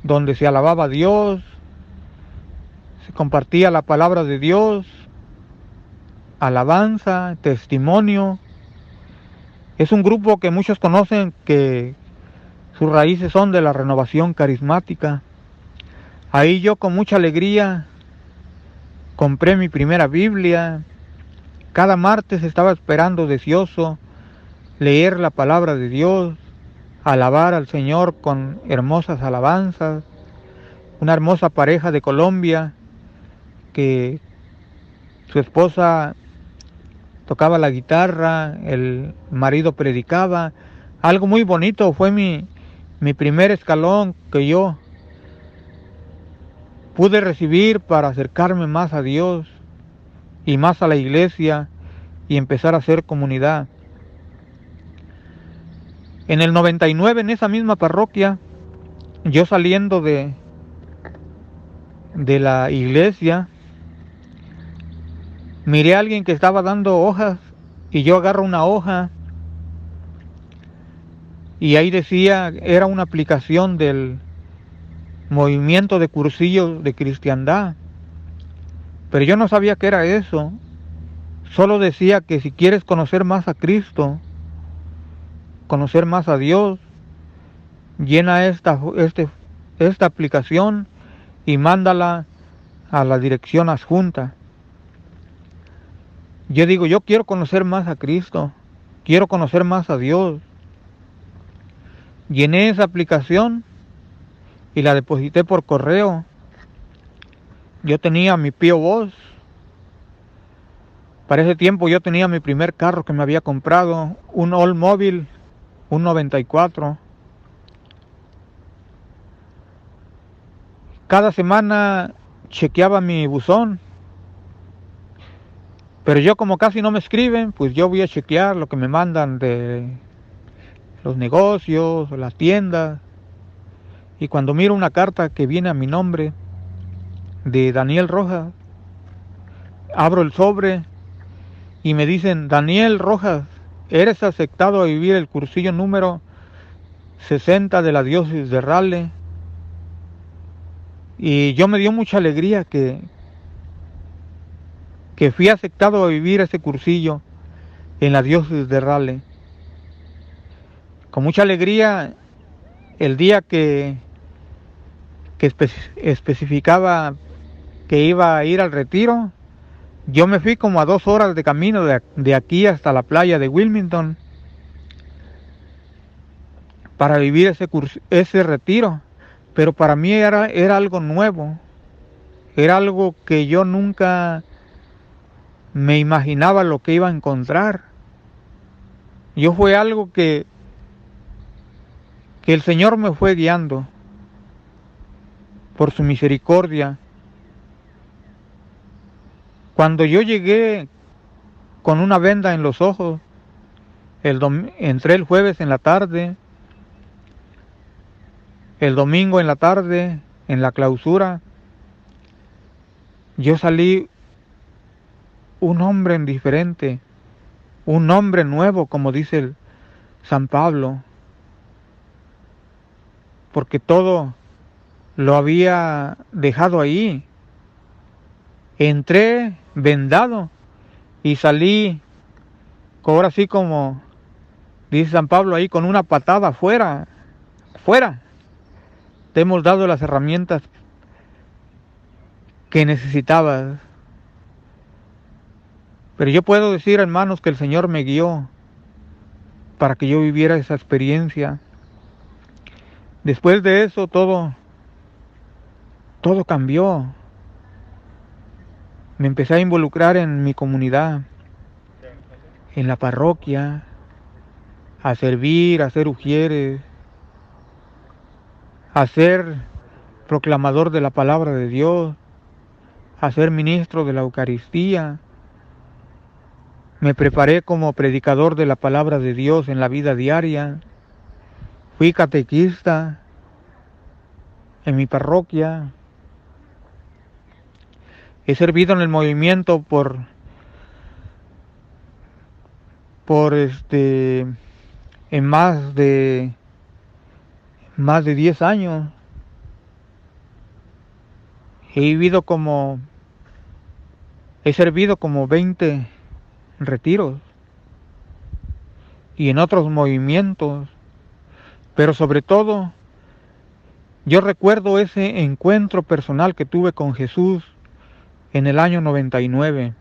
donde se alababa a Dios, se compartía la palabra de Dios, alabanza, testimonio. Es un grupo que muchos conocen, que sus raíces son de la renovación carismática. Ahí yo con mucha alegría compré mi primera Biblia. Cada martes estaba esperando deseoso leer la palabra de Dios, alabar al Señor con hermosas alabanzas. Una hermosa pareja de Colombia que su esposa tocaba la guitarra, el marido predicaba. Algo muy bonito, fue mi primer escalón que yo pude recibir para acercarme más a Dios y más a la iglesia y empezar a hacer comunidad. En el 99, en esa misma parroquia, yo saliendo de la iglesia, miré a alguien que estaba dando hojas, y yo agarro una hoja y ahí decía, era una aplicación del movimiento de cursillos de cristiandad, pero yo no sabía qué era eso. Solo decía que si quieres conocer más a Cristo, conocer más a Dios, llena esta aplicación y mándala a la dirección adjunta. Yo digo, yo quiero conocer más a Cristo, quiero conocer más a Dios. Llené esa aplicación y la deposité por correo. Yo tenía mi P.O. Box. Para ese tiempo yo tenía mi primer carro que me había comprado, un Oldsmobile, un 94. Cada semana chequeaba mi buzón, pero yo como casi no me escriben, pues yo voy a chequear lo que me mandan de los negocios, las tiendas, y cuando miro una carta que viene a mi nombre, de Daniel Rojas, abro el sobre y me dicen: Daniel Rojas, eres aceptado a vivir el cursillo número 60 de la diócesis de Raleigh. Y yo me dio mucha alegría que fui aceptado a vivir ese cursillo en la diócesis de Raleigh. Con mucha alegría, el día que especificaba que iba a ir al retiro, yo me fui como a 2 horas de camino de aquí hasta la playa de Wilmington para vivir ese retiro. Pero para mí era algo nuevo, era algo que yo nunca me imaginaba lo que iba a encontrar. Yo fue algo que el Señor me fue guiando por su misericordia. Cuando yo llegué con una venda en los ojos, entré el jueves en la tarde, el domingo en la tarde, en la clausura, yo salí un hombre indiferente, un hombre nuevo, como dice el San Pablo, porque todo lo había dejado ahí. Entré vendado y salí, ahora sí, como dice San Pablo ahí, con una patada fuera. Te hemos dado las herramientas que necesitabas. Pero yo puedo decir, hermanos, que el Señor me guió para que yo viviera esa experiencia. Después de eso todo cambió. Me empecé a involucrar en mi comunidad, en la parroquia, a servir, a ser ujieres, a ser proclamador de la palabra de Dios, a ser ministro de la Eucaristía. Me preparé como predicador de la palabra de Dios en la vida diaria. Fui catequista en mi parroquia. He servido en el movimiento por en más de 10 años. He servido como 20 retiros y en otros movimientos, pero sobre todo yo recuerdo ese encuentro personal que tuve con Jesús en el año 99.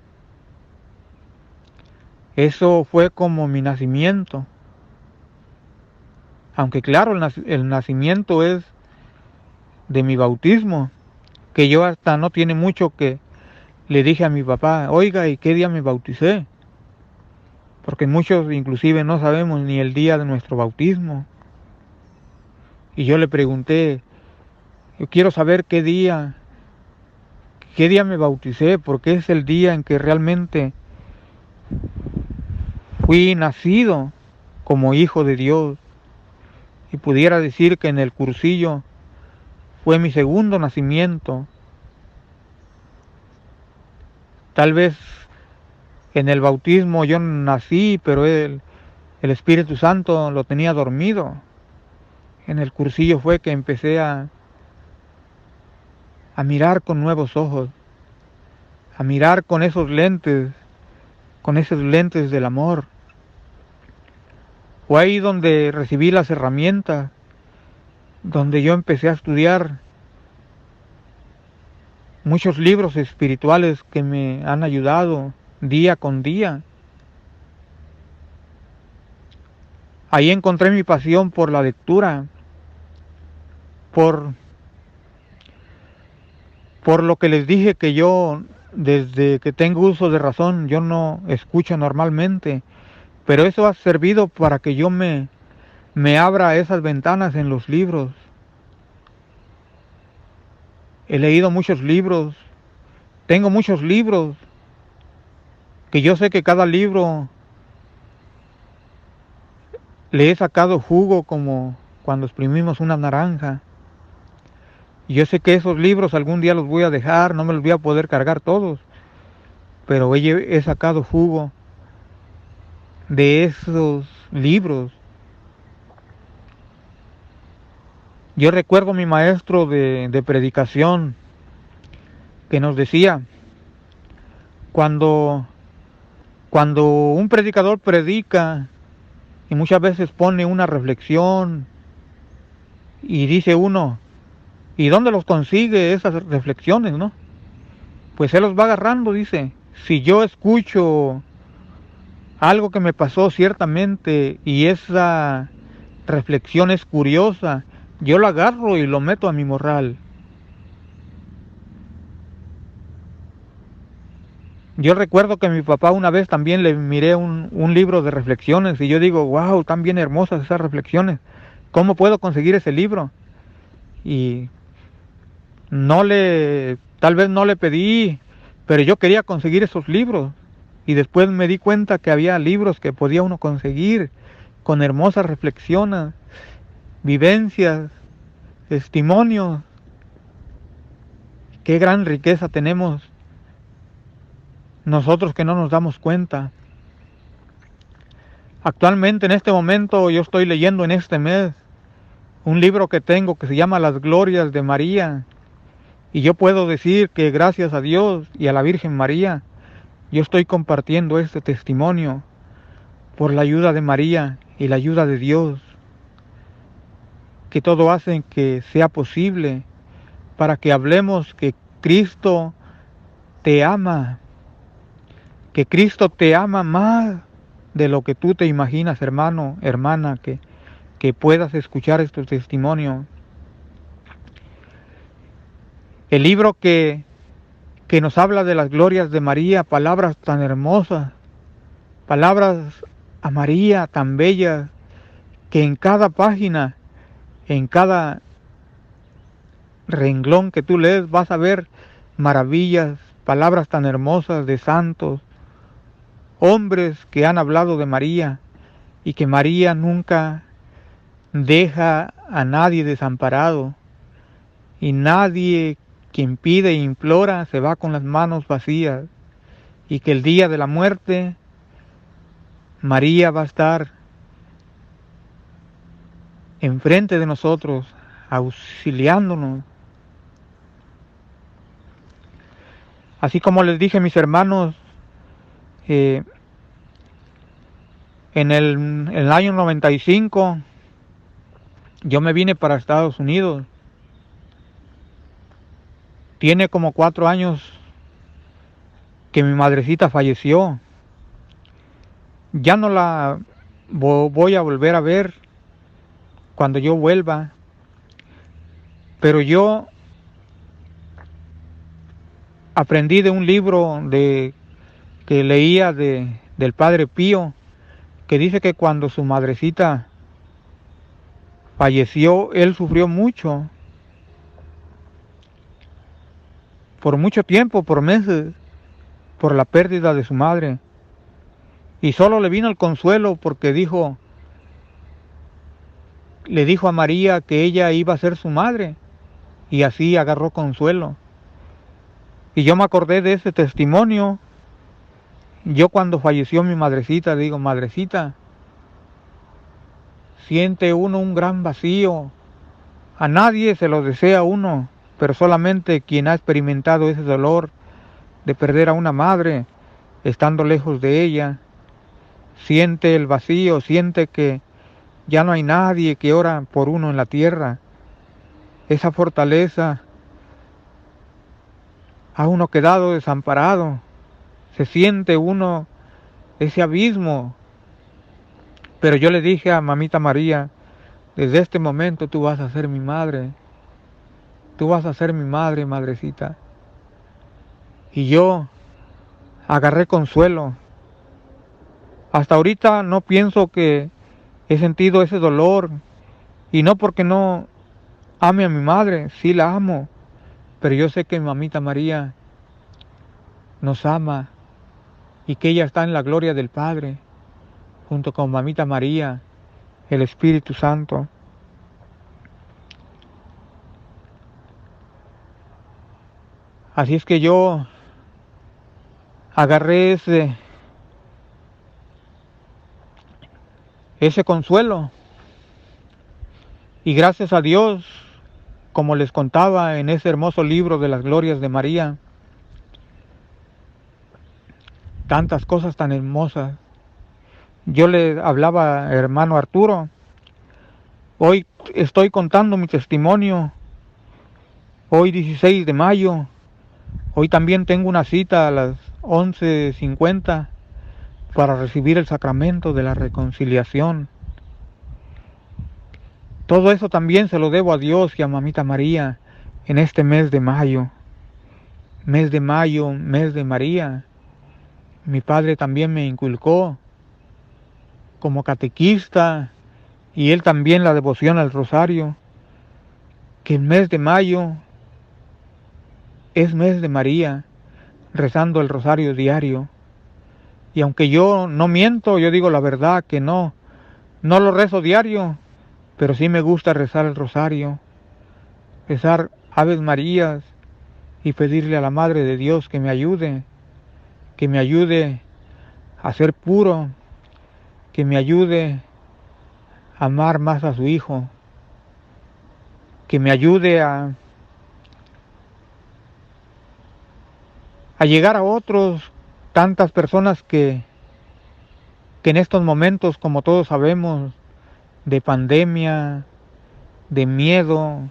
Eso fue como mi nacimiento, aunque claro, el nacimiento es de mi bautismo, que yo hasta no tiene mucho que le dije a mi papá: oiga, ¿y qué día me bauticé? Porque muchos inclusive no sabemos ni el día de nuestro bautismo. Y yo le pregunté: yo quiero saber qué día me bauticé, porque es el día en que realmente fui nacido como hijo de Dios. Y pudiera decir que en el cursillo fue mi segundo nacimiento. Tal vez en el bautismo yo nací, pero el Espíritu Santo lo tenía dormido. En el cursillo fue que empecé a mirar con nuevos ojos, a mirar con esos lentes del amor. Fue ahí donde recibí las herramientas, donde yo empecé a estudiar muchos libros espirituales que me han ayudado día con día. Ahí encontré mi pasión por la lectura, por lo que les dije, que yo desde que tengo uso de razón yo no escucho normalmente, pero eso ha servido para que yo me abra esas ventanas en los libros. He leído muchos libros Tengo muchos libros, que yo sé que cada libro le he sacado jugo como cuando exprimimos una naranja. Y yo sé que esos libros algún día los voy a dejar, no me los voy a poder cargar todos, pero he sacado jugo de esos libros. Yo recuerdo a mi maestro de predicación que nos decía, cuando, cuando un predicador predica y muchas veces pone una reflexión y dice uno, ¿y dónde los consigue esas reflexiones, no? Pues él los va agarrando, dice. Si yo escucho algo que me pasó ciertamente y esa reflexión es curiosa, yo lo agarro y lo meto a mi morral. Yo recuerdo que a mi papá una vez también le miré un libro de reflexiones y yo digo, wow, están bien hermosas esas reflexiones. ¿Cómo puedo conseguir ese libro? Y tal vez no le pedí, pero yo quería conseguir esos libros. Y después me di cuenta que había libros que podía uno conseguir con hermosas reflexiones, vivencias, testimonios. Qué gran riqueza tenemos nosotros que no nos damos cuenta. Actualmente en este momento yo estoy leyendo en este mes un libro que tengo que se llama Las Glorias de María. Y yo puedo decir que gracias a Dios y a la Virgen María, yo estoy compartiendo este testimonio por la ayuda de María y la ayuda de Dios, que todo hace que sea posible para que hablemos que Cristo te ama, que Cristo te ama más de lo que tú te imaginas, hermano, hermana, que puedas escuchar estos testimonios. El libro que nos habla de las glorias de María, palabras tan hermosas, palabras a María tan bellas, que en cada página, en cada renglón que tú lees vas a ver maravillas, palabras tan hermosas de santos, hombres que han hablado de María y que María nunca deja a nadie desamparado y nadie quien pide e implora se va con las manos vacías y que el día de la muerte María va a estar enfrente de nosotros auxiliándonos. Así como les dije, mis hermanos, en el año 95 yo me vine para Estados Unidos. Tiene como 4 años que mi madrecita falleció. Ya no la voy a volver a ver cuando yo vuelva. Pero yo aprendí de un libro que leía del Padre Pío, que dice que cuando su madrecita falleció, él sufrió mucho, por mucho tiempo, por meses, por la pérdida de su madre. Y solo le vino el consuelo porque le dijo a María que ella iba a ser su madre, y así agarró consuelo. Y yo me acordé de ese testimonio. Yo cuando falleció mi madrecita, digo, madrecita, siente uno un gran vacío. A nadie se lo desea uno, pero solamente quien ha experimentado ese dolor de perder a una madre, estando lejos de ella, siente el vacío, siente que ya no hay nadie que ora por uno en la tierra. Esa fortaleza ha uno quedado desamparado. Se siente uno ese abismo. Pero yo le dije a mamita María, desde este momento tú vas a ser mi madre. Tú vas a ser mi madre, madrecita. Y yo agarré consuelo. Hasta ahorita no pienso que he sentido ese dolor. Y no porque no ame a mi madre, sí la amo. Pero yo sé que mi mamita María nos ama y que ella está en la gloria del Padre, junto con Mamita María, el Espíritu Santo. Así es que yo agarré ese consuelo y gracias a Dios, como les contaba en ese hermoso libro de las glorias de María, tantas cosas tan hermosas. Yo le hablaba a hermano Arturo, hoy estoy contando mi testimonio, hoy 16 de mayo, hoy también tengo una cita a las 11:50 para recibir el sacramento de la reconciliación. Todo eso también se lo debo a Dios y a Mamita María en este mes de mayo. Mes de mayo, mes de María. Mi padre también me inculcó como catequista y él también la devoción al rosario, que el mes de mayo es mes de María, rezando el rosario diario. Y aunque yo no miento, yo digo la verdad que no lo rezo diario, pero sí me gusta rezar el rosario, rezar Aves Marías y pedirle a la Madre de Dios que me ayude a ser puro, que me ayude a amar más a su Hijo, que me ayude a llegar a otros, tantas personas que en estos momentos, como todos sabemos, de pandemia, de miedo,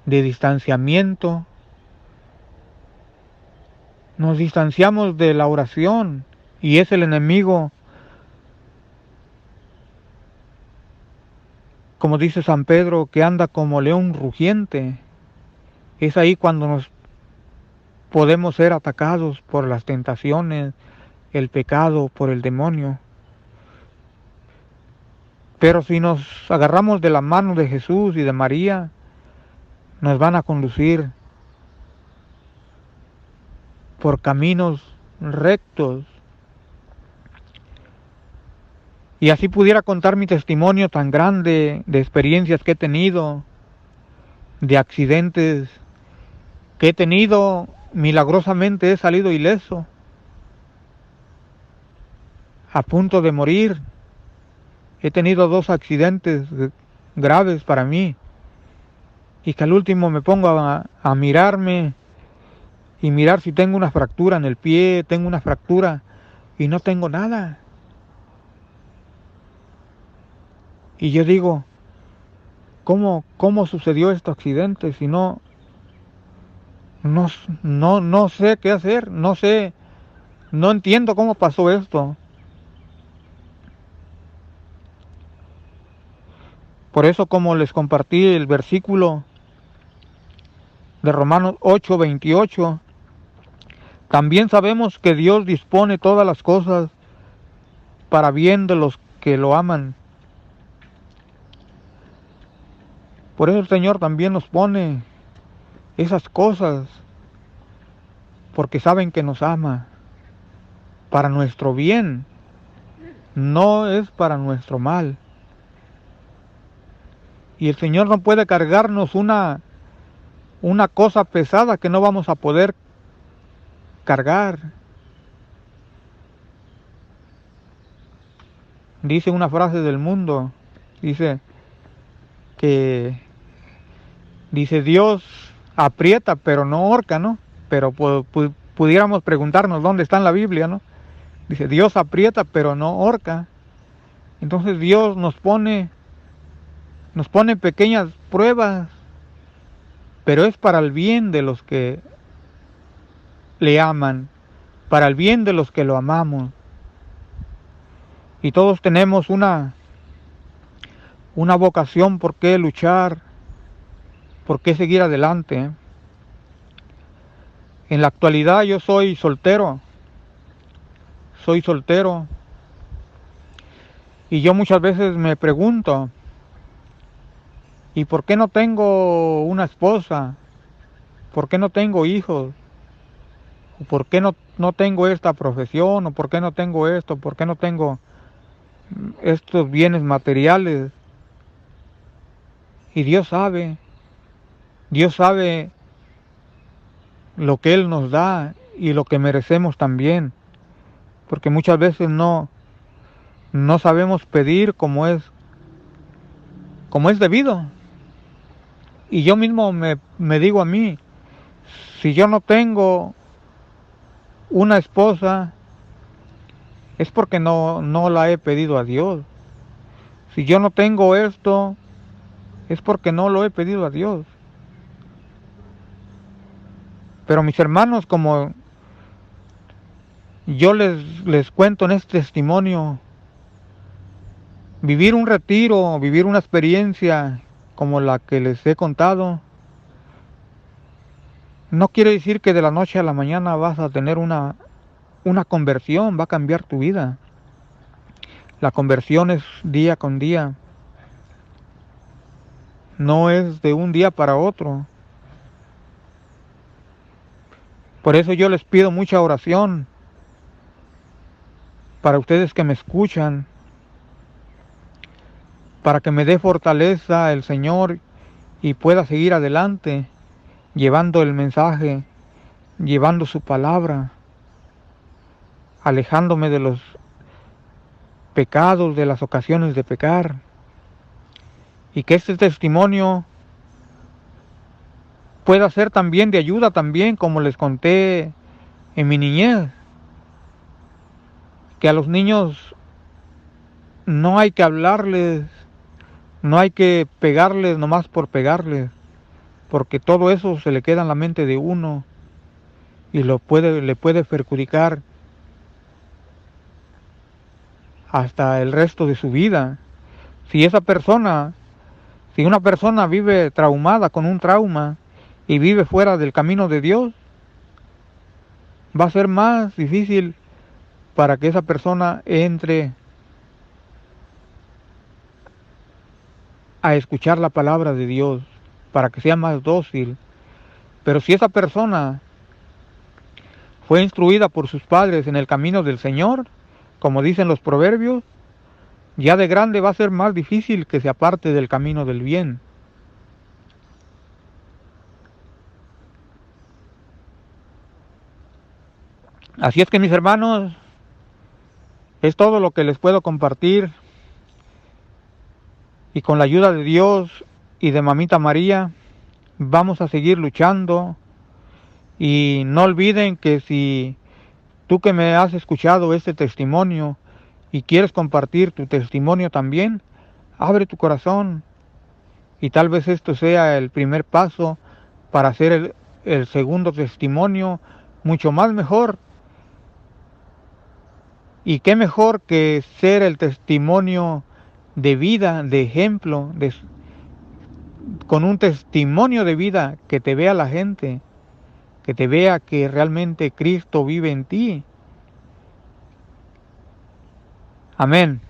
de distanciamiento, nos distanciamos de la oración y es el enemigo, como dice San Pedro, que anda como león rugiente. Es ahí cuando nos podemos ser atacados por las tentaciones, el pecado, por el demonio. Pero si nos agarramos de la mano de Jesús y de María, nos van a conducir por caminos rectos. Y así pudiera contar mi testimonio tan grande de experiencias que he tenido, de accidentes que he tenido, milagrosamente he salido ileso, a punto de morir. He tenido 2 accidentes graves para mí, y que al último me pongo a mirarme y mirar si tengo una fractura en el pie, tengo una fractura y no tengo nada. Y yo digo, ¿cómo sucedió este accidente si no sé qué hacer, no entiendo cómo pasó esto? Por eso, como les compartí el versículo de Romanos 8:28, también sabemos que Dios dispone todas las cosas para bien de los que lo aman. Por eso el Señor también nos pone esas cosas, porque saben que nos ama, para nuestro bien, no es para nuestro mal. Y el Señor no puede cargarnos una cosa pesada que no vamos a poder cargar. Dice una frase del mundo, dice Dios aprieta pero no ahorca, ¿no? Pero pudiéramos preguntarnos dónde está en la Biblia, ¿no? Dice, Dios aprieta pero no ahorca. Entonces Dios nos pone pequeñas pruebas, pero es para el bien de los que le aman, para el bien de los que lo amamos. Y todos tenemos una vocación por qué luchar, por qué seguir adelante. En la actualidad yo soy soltero, y yo muchas veces me pregunto, ¿y por qué no tengo una esposa? ¿Por qué no tengo hijos? ¿Por qué no tengo esta profesión? ¿O por qué no tengo esto? ¿Por qué no tengo estos bienes materiales? Y Dios sabe lo que Él nos da y lo que merecemos también, porque muchas veces no sabemos pedir como es debido. Y yo mismo me digo a mí, si yo no tengo una esposa, es porque no la he pedido a Dios. Si yo no tengo esto, es porque no lo he pedido a Dios. Pero mis hermanos, como yo les cuento en este testimonio, vivir un retiro, vivir una experiencia como la que les he contado, no quiere decir que de la noche a la mañana vas a tener una conversión, va a cambiar tu vida. La conversión es día con día, no es de un día para otro. Por eso yo les pido mucha oración para ustedes que me escuchan, para que me dé fortaleza el Señor y pueda seguir adelante, llevando el mensaje, llevando su palabra, alejándome de los pecados, de las ocasiones de pecar, y que este testimonio pueda ser también de ayuda también, como les conté en mi niñez, que a los niños no hay que hablarles, no hay que pegarles nomás por pegarles, porque todo eso se le queda en la mente de uno y le puede perjudicar hasta el resto de su vida. Si una persona vive traumada con un trauma y vive fuera del camino de Dios, va a ser más difícil para que esa persona entre a escuchar la palabra de Dios, para que sea más dócil. Pero si esa persona fue instruida por sus padres en el camino del Señor, como dicen los proverbios, ya de grande va a ser más difícil que se aparte del camino del bien. Así es que, mis hermanos, es todo lo que les puedo compartir, y con la ayuda de Dios y de Mamita María vamos a seguir luchando. Y no olviden que si tú que me has escuchado este testimonio y quieres compartir tu testimonio también, abre tu corazón, y tal vez esto sea el primer paso para hacer el segundo testimonio mucho más mejor. Y qué mejor que ser el testimonio de vida, de ejemplo, con un testimonio de vida, que te vea la gente, que te vea que realmente Cristo vive en ti. Amén.